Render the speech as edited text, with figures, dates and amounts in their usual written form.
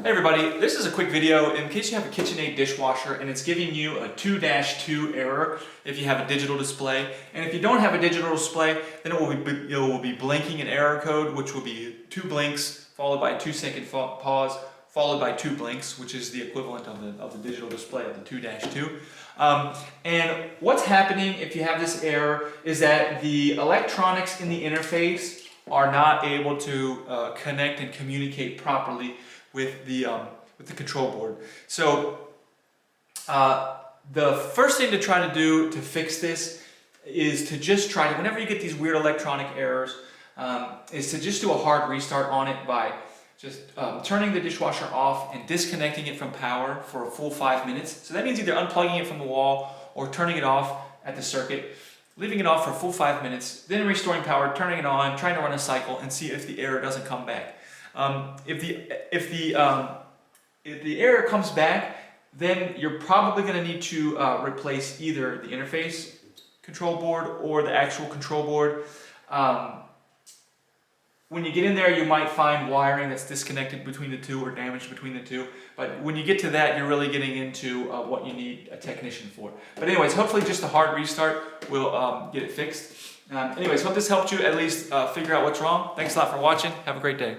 Hey everybody, this is a quick video in case you have a KitchenAid dishwasher and it's giving you a 2-2 error if you have a digital display. And if you don't have a digital display, then it will be blinking an error code, which will be 2 blinks followed by a 2-second pause followed by 2 blinks, which is the equivalent of the digital display of the 2-2. And what's happening if you have this error is that the electronics in the interface are not able to connect and communicate properly with the control board. So the first thing to try to do to fix this is to just try to, whenever you get these weird electronic errors, is to just do a hard restart on it by just turning the dishwasher off and disconnecting it from power for a full 5 minutes. So that means either unplugging it from the wall or turning it off at the circuit, leaving it off for a full 5 minutes, then restoring power, turning it on, trying to run a cycle and see if the error doesn't come back. If the error comes back, then you're probably going to need to replace either the interface control board or the actual control board. When you get in there, you might find wiring that's disconnected between the two or damaged between the two. But when you get to that, you're really getting into what you need a technician for. But anyways, hopefully just a hard restart will get it fixed. Anyways, hope this helped you at least figure out what's wrong. Thanks a lot for watching. Have a great day.